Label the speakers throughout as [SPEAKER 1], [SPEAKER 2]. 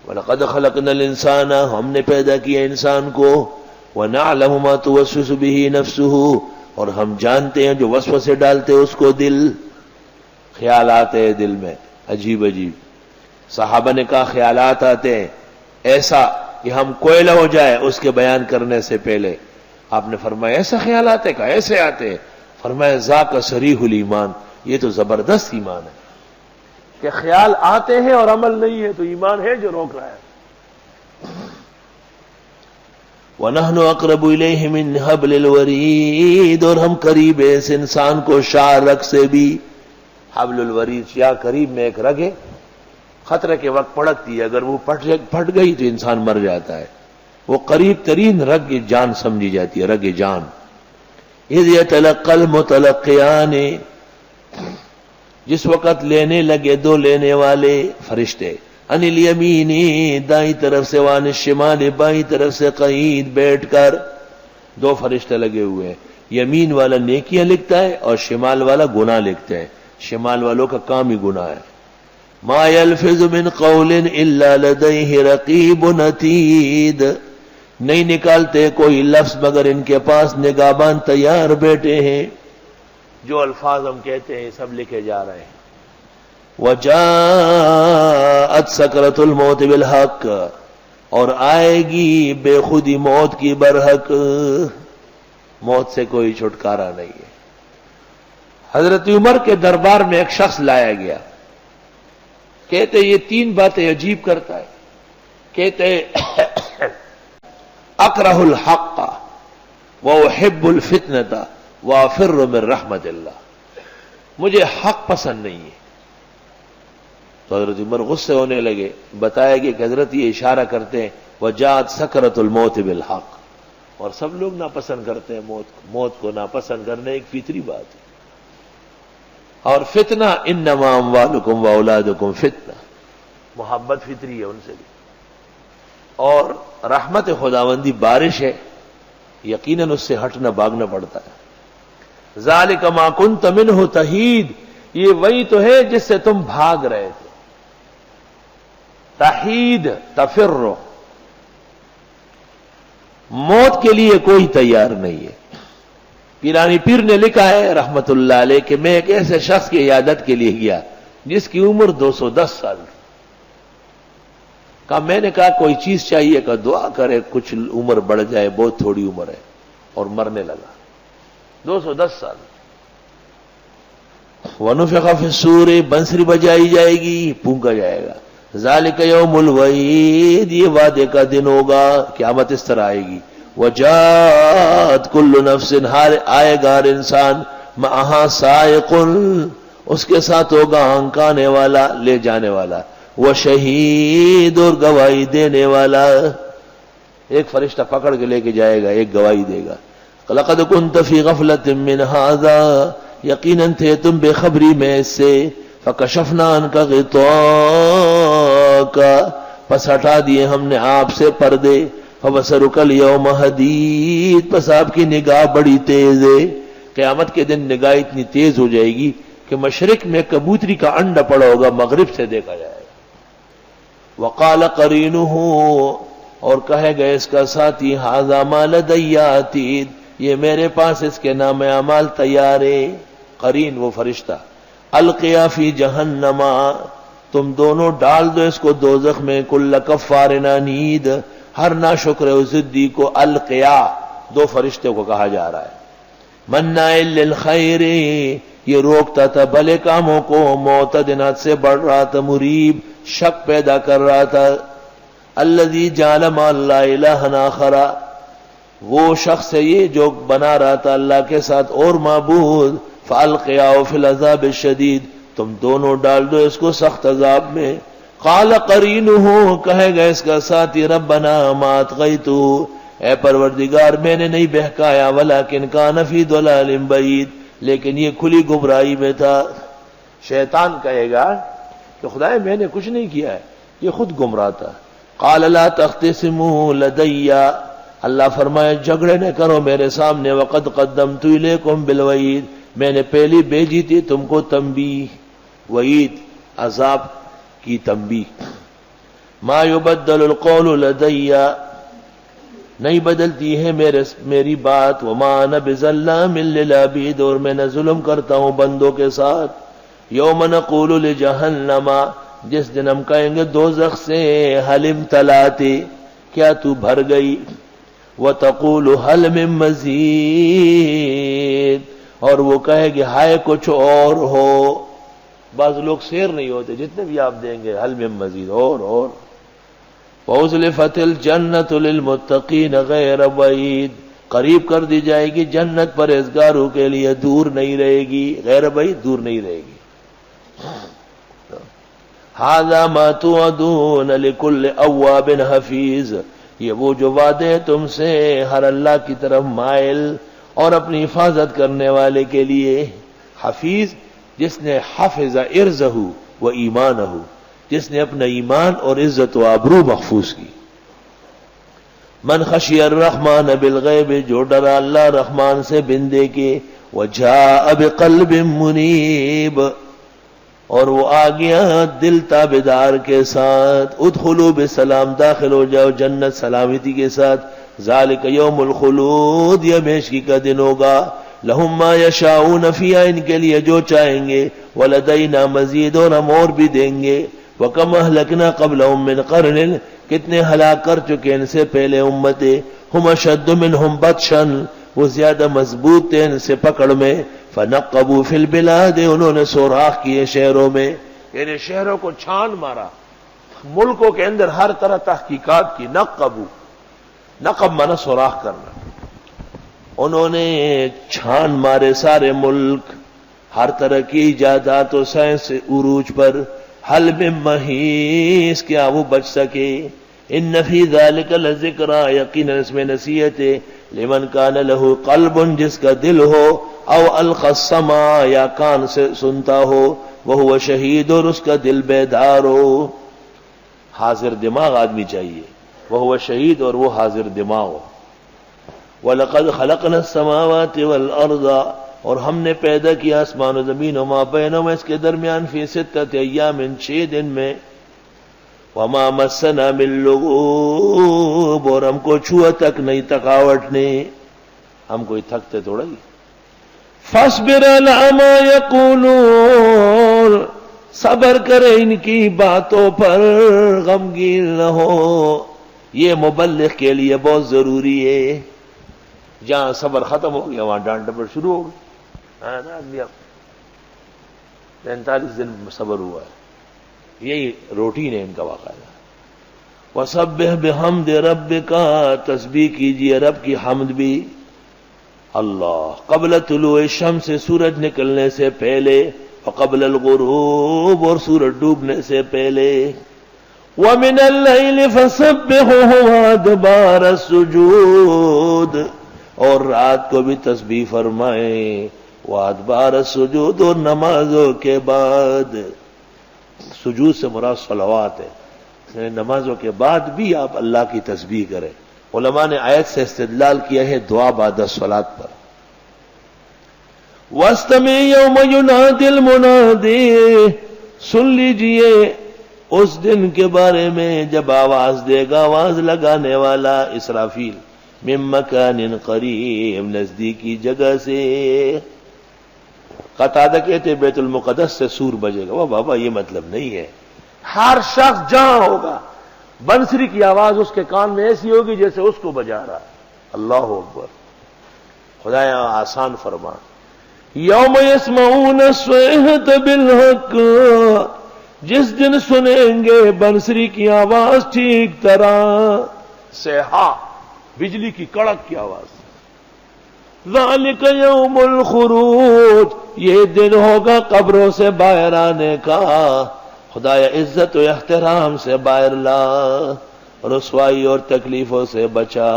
[SPEAKER 1] وَلَقَدْ خَلَقْنَا الْإِنسَانَ ہم نے پیدا کیا انسان کو وَنَعْلَمُ مَا تُوَسْوِسُ بِهِ نَفْسُهُ اور ہم جانتے ہیں جو وسوسے ڈالتے اس کو دل، خیالات ہے دل میں عجیب عجیب۔ صحابہ نے کہا خیالات آتے ہیں ایسا کہ ہم کوئلہ ہو جائے اس کے بیان کرنے سے پہلے۔ آپ نے فرمایا ایسا خیال آتے ہیں؟ کہا ایسے آتے ہیں۔ فرمایا ذاک صریح الایمان، یہ تو زبردست ایمان ہے کہ خیال آتے ہیں اور عمل نہیں ہے، تو ایمان ہے جو روک رہا ہے۔ وَنَحْنُ أَقْرَبُ إِلَيْهِ مِنْ حَبْلِ الْوَرِيدِ اور ہم قریب ہیں اس انسان کو شاہ رگ سے بھی۔ حبل الورید یا قریب میں ایک رگ ہے، خطرے کے وقت پڑکتی ہے، اگر وہ پھٹ گئی تو انسان مر جاتا ہے، وہ قریب ترین رگ جان سمجھی جاتی ہے، رگ جان۔ اِذْ يَتَلَقَّى الْمُتَلَقِّيَانِ جس وقت لینے لگے دو لینے والے فرشتے، عن الیمین دائیں طرف سے، وعن الشمال بائیں طرف سے، قعید بیٹھ کر، دو فرشتے لگے ہوئے ہیں، یمین والا نیکیاں لکھتا ہے اور شمال والا گناہ لکھتے ہیں، شمال والوں کا کام ہی گناہ ہے۔ ما یلفظ من قول الا لدیہ رقیب عتید نہیں نکالتے کوئی لفظ مگر ان کے پاس نگہبان تیار بیٹھے ہیں، جو الفاظ ہم کہتے ہیں سب لکھے جا رہے ہیں۔ وَجَاءَتْ سَكْرَةُ الْمَوْتِ بِالْحَقِّ اور آئے گی بے خودی موت کی برحق، موت سے کوئی چھٹکارا نہیں ہے۔ حضرت عمر کے دربار میں ایک شخص لایا گیا، کہتے یہ تین باتیں عجیب کرتا ہے، کہتے اکرہ الحق واحب الفتنة وافر من رحمت اللہ، مجھے حق پسند نہیں ہے۔ تو حضرت عمر غصے ہونے لگے، بتایا کہ حضرت یہ اشارہ کرتے ہیں وجاءت سکرۃ الموت بالحق، اور سب لوگ ناپسند کرتے ہیں موت کو ناپسند کرنا ایک فطری بات ہے۔ اور فتنہ انما اموالکم واولادکم فتنہ، محبت فطری ہے ان سے بھی، اور رحمت خداوندی بارش ہے، یقیناً اس سے ہٹنا بھاگنا پڑتا ہے۔ ذالک ما کنت منہ تحید، یہ وہی تو ہے جس سے تم بھاگ رہے تھے۔ تحید تفر، موت کے لیے کوئی تیار نہیں ہے۔ پیرانی پیر نے لکھا ہے رحمت اللہ علیہ کہ میں ایک ایسے شخص کی عیادت کے لیے گیا جس کی عمر 210 سال، کہا میں نے کہا کوئی چیز چاہیے، کہ دعا کرے کچھ عمر بڑھ جائے، بہت تھوڑی عمر ہے، اور مرنے لگا 210 سال۔ وَنُفِخَ فِي الصُّورِ بنسری بجائی جائے گی، پھونکا جائے گا، ذَلِكَ يَوْمُ الْوَعِيدِ یہ وعدے کا دن ہوگا، قیامت اس طرح آئے گی۔ وَجَاءَتْ كُلُّ نَفْسٍ آئے گا ہر انسان، مَعَهَا سَائِقٌ اس کے ساتھ ہوگا ہنکانے والا، لے جانے والا، وَشَهِيدٌ اور گواہی دینے والا، ایک فرشتہ پکڑ کے لے کے جائے گا، ایک گواہی دے گا۔ لَقَدْ كُنْتَ فِي غَفْلَةٍ مِّنْ هَذَا یقیناً تھے تم بے خبری میں اس سے، فَكَشَفْنَا عَنْكَ غِطَاءَكَ پس ہٹا دیے ہم نے آپ سے پردے، فَبَصَرُكَ الْيَوْمَ حَدِيدٌ پس آپ کی نگاہ بڑی تیز ہے۔ قیامت کے دن نگاہ اتنی تیز ہو جائے گی کہ مشرق میں کبوتری کا انڈا پڑا ہوگا، مغرب سے دیکھا جائے گا۔ وَقَالَ قَرِينُهُ اور کہے گا اس کا ساتھی، هَذَا مَا لَدَيَّ عَتِيدٌ یہ میرے پاس اس کے نام اعمال تیار ہے۔ قرین وہ فرشتہ، القیا فی جہنم تم دونوں ڈال دو اس کو دوزخ میں، کل کفار عنید ہر ناشکر و ضدی کو، القیا دو فرشتوں کو کہا جا رہا ہے۔ مناع للخیر یہ روکتا تھا بھلے کاموں کو، معتد حد سے بڑھ رہا تھا، مریب شک پیدا کر رہا تھا، الذی جعل مع اللہ الہا آخر وہ شخص ہے یہ جو بنا رہا تھا اللہ کے ساتھ اور معبود، فَأَلْقِيَاهُ فِي الْعَذَابِ الشَّدِيدِ تم دونوں ڈال دو اس کو سخت عذاب میں۔ قَالَ قَرِينُهُ کہے گا اس کا ساتھی، رَبَّنَا مَا أَطْغَيْتُهُ اے پروردگار میں نے نہیں بہکایا، وَلَكِنْ كَانَ فِي ضَلَالٍ بَعِيدٍ لیکن یہ کھلی گمراہی میں تھا۔ شیطان کہے گا کہ خدائے میں نے کچھ نہیں کیا ہے، یہ خود گمراہ تھا۔ قَالَ لَا تَخْتَصِمُوا لَدَيَّ اللہ فرمائے جھگڑے نہ کرو میرے سامنے، وَقَدْ قَدَّمْتُ إِلَيْكُمْ بِالْوَعِيدِ میں نے پہلی بھیجی تھی تم کو تنبیہ، وعید عذاب کی تنبیہ۔ ما یبدل القول لدی، نہیں بدلتی ہے میری بات، وما انا بظلام للعبید، اور میں نہ ظلم کرتا ہوں بندوں کے ساتھ. یوم نقول لجہنم، جس دن ہم کہیں گے دوزخ سے حل امتلاتی، کیا تو بھر گئی، وتقول حل من مزید، اور وہ کہے گی ہائے کچھ اور ہو. بعض لوگ سیر نہیں ہوتے، جتنے بھی آپ دیں گے حل من مزید، اور. وَأُزْلِفَتِ الْجَنَّةُ لِلْمُتَّقِينَ غَيْرَ بَعِيدٍ، قریب کر دی جائے گی جنت پرہیزگاروں کے لیے، دور نہیں رہے گی، غیر بعید دور نہیں رہے گی. هَذَا مَا تُوعَدُونَ لِكُلِّ أَوَّابٍ حَفِيظٍ، یہ وہ جو وعدے ہیں تم سے ہر اللہ کی طرف مائل اور اپنی حفاظت کرنے والے کے لیے. حفیظ جس نے حفظ عرضہ و ایمانہ، جس نے اپنا ایمان اور عزت و آبرو محفوظ کی. من خشی الرحمن بالغیب، جو ڈرا اللہ رحمان سے بندے کے، وجاء بقلب منیب، اور وہ آ گیا دل تابدار کے ساتھ. ادخلوا بسلام، داخل ہو جاؤ جنت سلامتی کے ساتھ. ذالک یوم الخلود، یہ ہمیشگی کا دن ہوگا. لہم ما یشاؤون فیہا، ان کے لیے جو چاہیں گے. ولدینا مزید، اور ہم اور بھی دیں گے. وَكَمْ أَهْلَكْنَا قَبْلَهُمْ مِنْ قَرْنٍ، کتنے ہلاک کر چکے ان سے پہلے امتیں. هُمْ أَشَدُّ مِنْهُمْ بَطْشًا، وہ زیادہ مضبوط تھے ان سے پکڑ میں. فَنَقَّبُوا فِي الْبِلَادِ، انہوں نے سوراخ کیے شہروں میں، یعنی شہروں کو چھان مارا، ملکوں کے اندر ہر طرح تحقیقات کی. نقب مانا سوراخ کرنا. انہوں نے چھان مارے سارے ملک، ہر طرح کی ایجادات و سائنس عروج پر. حل من محیص، کیا وہ بچ سکے. ان فی ذلک لذکرا، یقینا اس میں نصیحت ہے. لمن کان لہ قلب، جس کا دل ہو. او القى السمع، یا کان سے سنتا ہو. وہو شہید، اور اس کا دل بیدار ہو. حاضر دماغ آدمی چاہیے. وہو شہید، اور وہ حاضر دماغ ہو. وَلَقَدْ خَلَقْنَا السَّمَاوَاتِ وَالْأَرْضَ، اور ہم نے پیدا کیا آسمان و زمین، وما بینہما، اس کے درمیان، فی ستۃ ایام، 6 دن میں. وما مسنا من لغوب، اور ہم کو چھوا تک نہیں تھکاوٹ نے، ہم کوئی تھکتے تھوڑا ہی. فاصبر علی ما یقولون، صبر کرے ان کی باتوں پر، غمگین نہ ہو. یہ مبلغ کے لیے بہت ضروری ہے. جہاں صبر ختم ہو گیا وہاں ڈانٹ ڈپٹ شروع ہو گئی. آدمی اب 45 دن صبر ہوا ہے، یہی روٹین ہے ان کا واقعہ. وَسَبِّحْ بِحَمْدِ رَبِّكَ، تسبیح کیجیے رب کی حمد بھی. اللہ قبل طلوع الشمس، سورج نکلنے سے پہلے. وقبل الغروب، اور سورج ڈوبنے سے پہلے. وَمِنَ اللَّيْلِ فَسَبِّحْهُ وَأَدْبَارَ السُّجُودِ، اور رات کو بھی تسبیح فرمائیں. وَأَدْبَارَ السُّجُودِ، اور نمازوں کے بعد. سجود سے مراد صلوات ہے، نمازوں کے بعد بھی آپ اللہ کی تسبیح کریں. علماء نے آیت سے استدلال کیا ہے دعا بعد الصلاۃ پر. وَاسْتَمِعْ يَوْمَ يُنَادِ الْمُنَادِي، سن لیجئے اس دن کے بارے میں جب آواز دے گا آواز لگانے والا اسرافیل. من مکان قریب، نزدیکی جگہ سے. قتادہ کہتے بیت المقدس سے سور بجے گا. وہ بابا یہ مطلب نہیں ہے، ہر شخص جہاں ہوگا بنسری کی آواز اس کے کان میں ایسی ہوگی جیسے اس کو بجا رہا ہے. اللہ اکبر، خدایا آسان فرما. یوم یسمعون الصیحۃ بالحق، جس دن سنیں گے بنسری کی آواز ٹھیک طرح. صیحہ، بجلی کی کڑک کی آواز. ذالک یوم الخروج، یہ دن ہوگا قبروں سے باہر آنے کا. خدایا عزت و احترام سے باہر لا، رسوائی اور تکلیفوں سے بچا.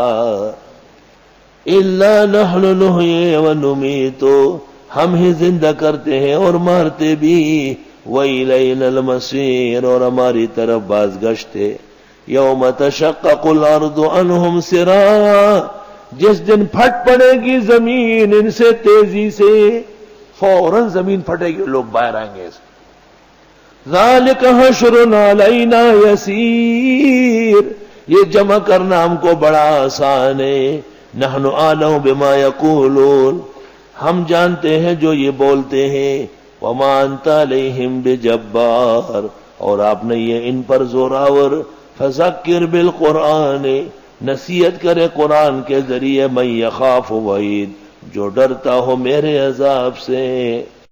[SPEAKER 1] الا نحن نحیی ونمیت، ہم ہی زندہ کرتے ہیں اور مارتے بھی. وإلینا المصیر، اور ہماری طرف بازگشت ہے. یوم تشقق الارض عنہم سراعا، جس دن پھٹ پڑے گی زمین ان سے تیزی سے، فوراً زمین پھٹے گی، لوگ باہر آئیں گے. ذالک حشر علینا یسیر، یہ جمع کرنا ہم کو بڑا آسان ہے. نحن اعلم بما یقولون، ہم جانتے ہیں جو یہ بولتے ہیں. وما انت علیہم بجبار، اور آپ نے یہ ان پر زوراور. فذکر بالقرآن، نصیحت کرے قرآن کے ذریعے. من یخاف وعید، جو ڈرتا ہو میرے عذاب سے.